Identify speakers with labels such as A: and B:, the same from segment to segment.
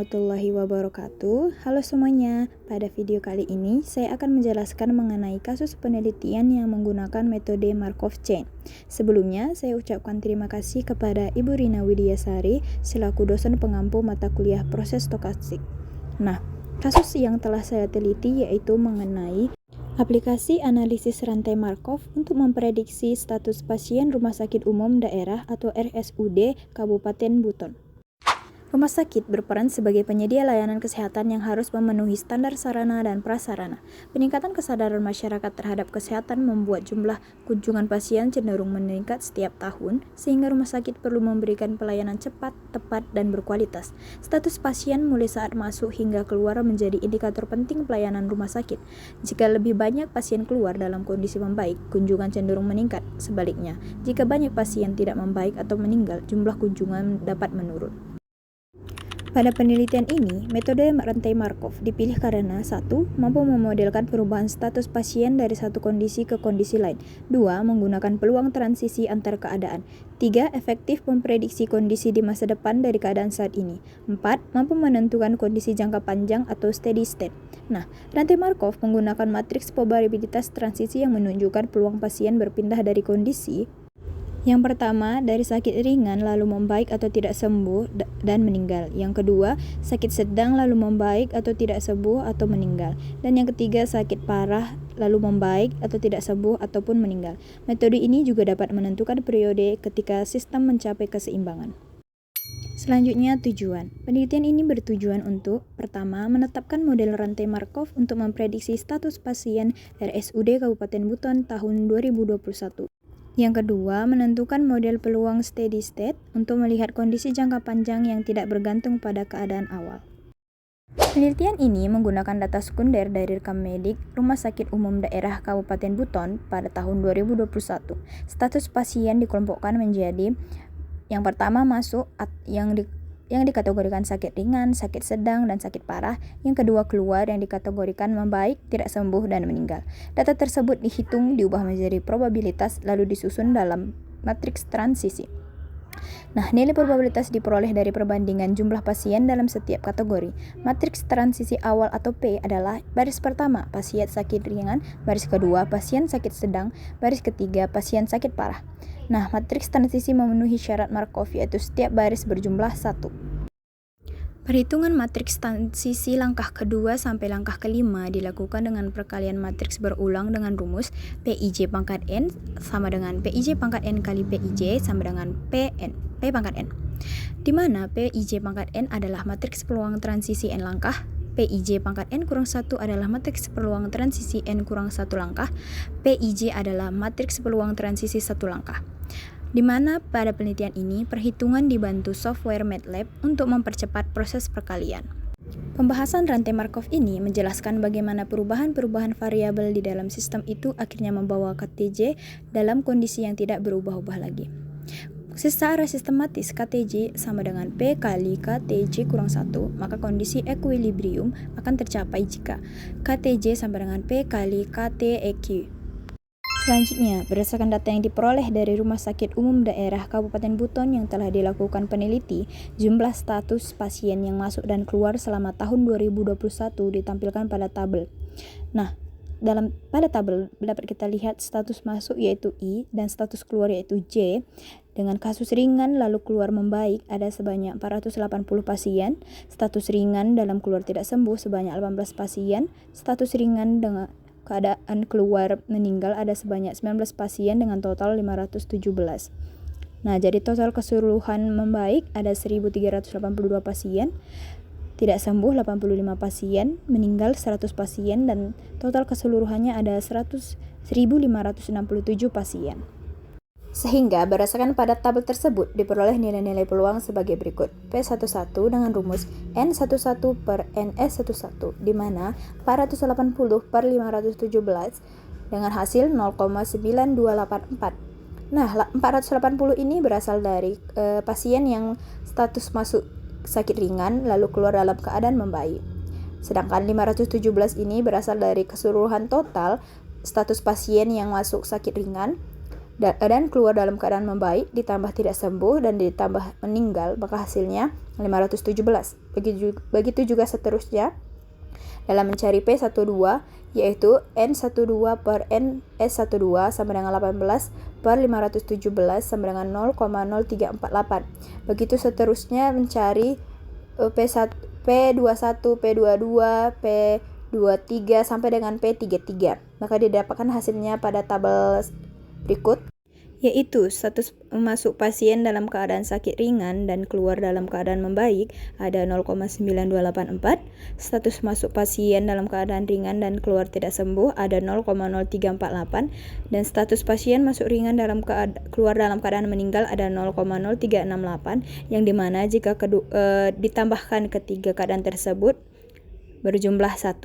A: warahmatullahi wabarakatuh. Halo semuanya, pada video kali ini saya akan menjelaskan mengenai kasus penelitian yang menggunakan metode Markov Chain. Sebelumnya, saya ucapkan terima kasih kepada Ibu Rina Widiasari selaku dosen pengampu mata kuliah proses stokastik. Nah, kasus yang telah saya teliti yaitu mengenai aplikasi analisis rantai Markov untuk memprediksi status pasien Rumah Sakit Umum Daerah atau RSUD Kabupaten Buton. Rumah sakit berperan sebagai penyedia layanan kesehatan yang harus memenuhi standar sarana dan prasarana. Peningkatan kesadaran masyarakat terhadap kesehatan membuat jumlah kunjungan pasien cenderung meningkat setiap tahun, sehingga rumah sakit perlu memberikan pelayanan cepat, tepat, dan berkualitas. Status pasien mulai saat masuk hingga keluar menjadi indikator penting pelayanan rumah sakit. Jika lebih banyak pasien keluar dalam kondisi membaik, kunjungan cenderung meningkat. Sebaliknya, jika banyak pasien tidak membaik atau meninggal, jumlah kunjungan dapat menurun. Pada penelitian ini, metode rantai Markov dipilih karena 1. Mampu memodelkan perubahan status pasien dari satu kondisi ke kondisi lain. 2. Menggunakan peluang transisi antar keadaan. 3. Efektif memprediksi kondisi di masa depan dari keadaan saat ini. 4. Mampu menentukan kondisi jangka panjang atau steady state. Nah, rantai Markov menggunakan matriks probabilitas transisi yang menunjukkan peluang pasien berpindah dari kondisi yang pertama, dari sakit ringan lalu membaik atau tidak sembuh dan meninggal. Yang kedua, sakit sedang lalu membaik atau tidak sembuh atau meninggal. Dan yang ketiga, sakit parah lalu membaik atau tidak sembuh ataupun meninggal. Metode ini juga dapat menentukan periode ketika sistem mencapai keseimbangan. Selanjutnya, tujuan. Penelitian ini bertujuan untuk, pertama, menetapkan model rantai Markov untuk memprediksi status pasien RSUD Kabupaten Buton tahun 2021. Yang kedua, menentukan model peluang steady state untuk melihat kondisi jangka panjang yang tidak bergantung pada keadaan awal. Penelitian ini menggunakan data sekunder dari rekam medik Rumah Sakit Umum Daerah Kabupaten Buton pada tahun 2021. Status pasien dikelompokkan menjadi yang pertama masuk yang dikategorikan sakit ringan, sakit sedang, dan sakit parah. Yang kedua keluar yang dikategorikan membaik, tidak sembuh, dan meninggal. Data tersebut dihitung, diubah menjadi probabilitas, lalu disusun dalam matriks transisi. Nah, nilai probabilitas diperoleh dari perbandingan jumlah pasien dalam setiap kategori. Matriks transisi awal atau P adalah baris pertama, pasien sakit ringan, baris kedua, pasien sakit sedang, baris ketiga, pasien sakit parah. Nah, matriks transisi memenuhi syarat Markov yaitu setiap baris berjumlah 1. Perhitungan matriks transisi langkah kedua sampai langkah kelima dilakukan dengan perkalian matriks berulang dengan rumus PIJ pangkat N sama dengan PIJ pangkat N kali PIJ sama dengan P pangkat N. Di mana PIJ pangkat N adalah matriks peluang transisi N langkah, PIJ pangkat N kurang 1 adalah matriks peluang transisi N kurang 1 langkah, PIJ adalah matriks peluang transisi 1 langkah. Di mana pada penelitian ini perhitungan dibantu software MATLAB untuk mempercepat proses perkalian. Pembahasan rantai Markov ini menjelaskan bagaimana perubahan-perubahan variabel di dalam sistem itu akhirnya membawa KTJ dalam kondisi yang tidak berubah-ubah lagi. Secara sistematis, KTJ sama dengan P kali KTJ kurang 1, maka kondisi equilibrium akan tercapai jika KTJ sama dengan P kali KTEQ. Selanjutnya, berdasarkan data yang diperoleh dari Rumah Sakit Umum Daerah Kabupaten Buton yang telah dilakukan peneliti, jumlah status pasien yang masuk dan keluar selama tahun 2021 ditampilkan pada tabel. Nah, pada tabel dapat kita lihat status masuk yaitu I dan status keluar yaitu J. Dengan kasus ringan lalu keluar membaik ada sebanyak 480 pasien, status ringan dalam keluar tidak sembuh sebanyak 18 pasien, status ringan dengan keadaan keluar meninggal ada sebanyak 19 pasien dengan total 517. Nah, jadi total keseluruhan membaik ada 1.382 pasien, tidak sembuh 85 pasien, meninggal 100 pasien, dan total keseluruhannya ada 1.567 pasien. Sehingga berdasarkan pada tabel tersebut diperoleh nilai-nilai peluang sebagai berikut. P11 dengan rumus N11 per NS11 di mana 480 per 517 dengan hasil 0,9284. Nah, 480 ini berasal dari pasien yang status masuk sakit ringan lalu keluar dalam keadaan membaik. Sedangkan 517 ini berasal dari keseluruhan total status pasien yang masuk sakit ringan dan keluar dalam keadaan membaik, ditambah tidak sembuh, dan ditambah meninggal, maka hasilnya 517. Begitu juga seterusnya dalam mencari P12, yaitu N12 per NS12 sama dengan 18 per 517 sama dengan 0,0348. Begitu seterusnya mencari P1, P21, P22, P23 sampai dengan P33. Maka didapatkan hasilnya pada tabel berikut, yaitu status masuk pasien dalam keadaan sakit ringan dan keluar dalam keadaan membaik ada 0,9284, status masuk pasien dalam keadaan ringan dan keluar tidak sembuh ada 0,0348, dan status pasien masuk ringan keluar dalam keadaan meninggal ada 0,0368, yang dimana jika ditambahkan ketiga keadaan tersebut berjumlah 1.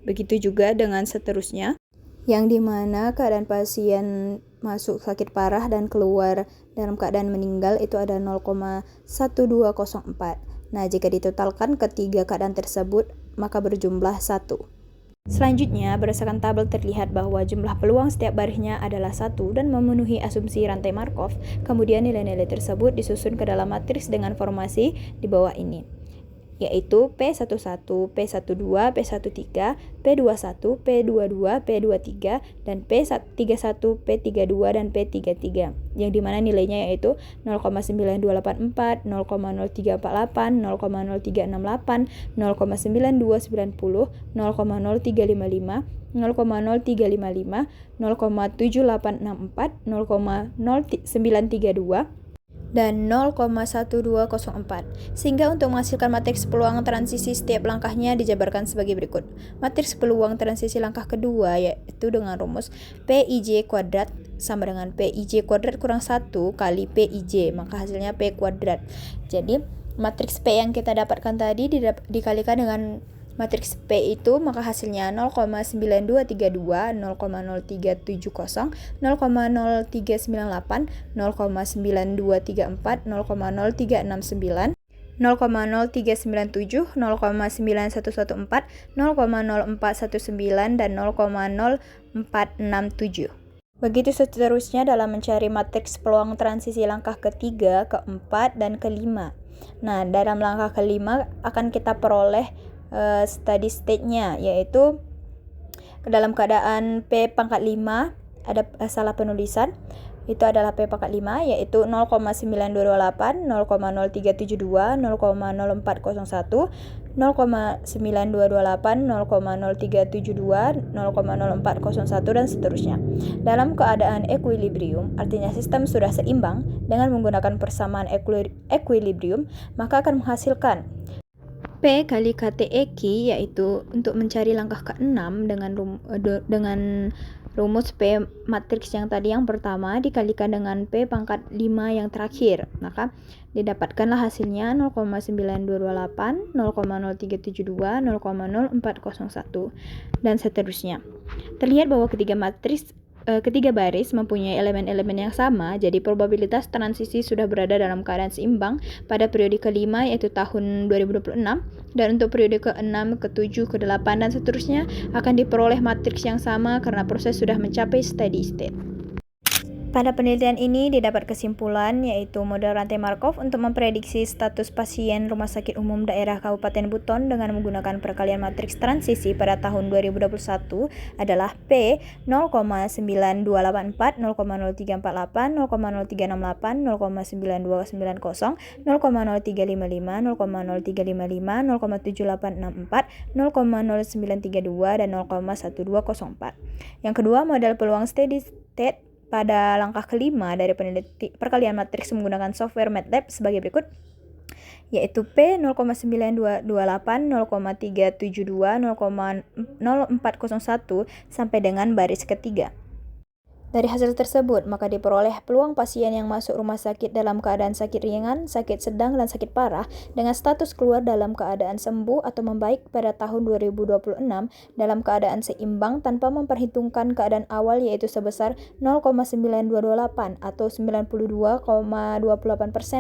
A: Begitu juga dengan seterusnya, yang dimana keadaan pasien masuk sakit parah dan keluar dalam keadaan meninggal itu ada 0,1204. Nah, jika ditotalkan ketiga keadaan tersebut maka berjumlah 1. Selanjutnya, berdasarkan tabel terlihat bahwa jumlah peluang setiap barisnya adalah 1 dan memenuhi asumsi rantai Markov. Kemudian nilai-nilai tersebut disusun ke dalam matriks dengan formasi di bawah ini, yaitu P11, P12, P13, P21, P22, P23, dan P31, P32, dan P33, yang dimana nilainya yaitu 0,9284, 0,0348, 0,0368, 0,9290, 0,0355, 0,0355, 0,7864, 0,0932, dan 0,1204, sehingga untuk menghasilkan matriks peluang transisi setiap langkahnya dijabarkan sebagai berikut. Matriks peluang transisi langkah kedua yaitu dengan rumus PIJ kuadrat sama dengan PIJ kuadrat kurang 1 kali PIJ, maka hasilnya P kuadrat. Jadi matriks P yang kita dapatkan tadi dikalikan dengan matriks P itu, maka hasilnya 0,9232, 0,0370, 0,0398, 0,9234, 0,0369, 0,0397, 0,9114, 0,0419, dan 0,0467. Begitu seterusnya dalam mencari matriks peluang transisi langkah ketiga, keempat, dan kelima. Nah, dalam langkah kelima akan kita peroleh steady state-nya, yaitu dalam keadaan P pangkat 5 ada salah penulisan, itu adalah P pangkat 5 yaitu 0,9228, 0,0372, 0,0401, 0,9228, 0,0372, 0,0401, dan seterusnya. Dalam keadaan equilibrium, artinya sistem sudah seimbang dengan menggunakan persamaan equilibrium, maka akan menghasilkan P kali KTEQ, yaitu untuk mencari langkah ke-6 dengan rumus P matriks yang tadi yang pertama dikalikan dengan P pangkat 5 yang terakhir, maka didapatkanlah hasilnya 0,9228, 0,0372, 0,0401, dan seterusnya. Terlihat bahwa ketiga baris mempunyai elemen-elemen yang sama, jadi probabilitas transisi sudah berada dalam keadaan seimbang pada periode kelima yaitu tahun 2026, dan untuk periode ke-6, ke-7, ke-8, dan seterusnya akan diperoleh matriks yang sama karena proses sudah mencapai steady state. Pada penelitian ini didapat kesimpulan yaitu model rantai Markov untuk memprediksi status pasien Rumah Sakit Umum Daerah Kabupaten Buton dengan menggunakan perkalian matriks transisi pada tahun 2021 adalah P 0,9284, 0,0348, 0,0368, 0,9290, 0,0355, 0,0355, 0,7864, 0,0932, dan 0,1204. Yang kedua, model peluang steady state pada langkah kelima dari perkalian matriks menggunakan software MATLAB sebagai berikut, yaitu P 0,9228, 0,372, 0,0401 sampai dengan baris ketiga. Dari hasil tersebut, maka diperoleh peluang pasien yang masuk rumah sakit dalam keadaan sakit ringan, sakit sedang, dan sakit parah dengan status keluar dalam keadaan sembuh atau membaik pada tahun 2026 dalam keadaan seimbang tanpa memperhitungkan keadaan awal yaitu sebesar 0,9228 atau 92,28%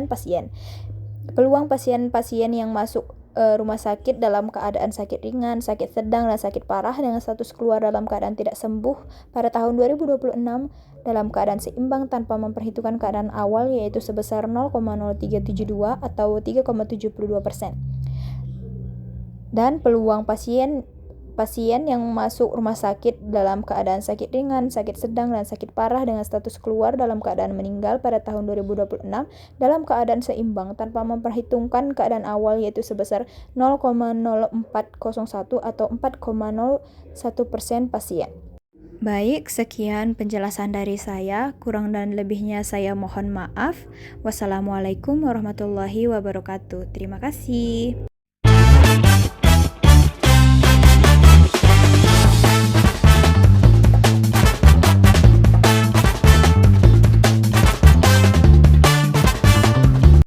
A: pasien. Peluang pasien-pasien yang masuk rumah sakit dalam keadaan sakit ringan, sakit sedang, dan sakit parah dengan status keluar dalam keadaan tidak sembuh pada tahun 2026 dalam keadaan seimbang tanpa memperhitungkan keadaan awal, yaitu sebesar 0,0372 atau 3,72%. Dan peluang pasien yang masuk rumah sakit dalam keadaan sakit ringan, sakit sedang, dan sakit parah dengan status keluar dalam keadaan meninggal pada tahun 2026 dalam keadaan seimbang tanpa memperhitungkan keadaan awal, yaitu sebesar 0,0401 atau 4,01% pasien. Baik, sekian penjelasan dari saya. Kurang dan lebihnya saya mohon maaf. Wassalamualaikum warahmatullahi wabarakatuh. Terima kasih.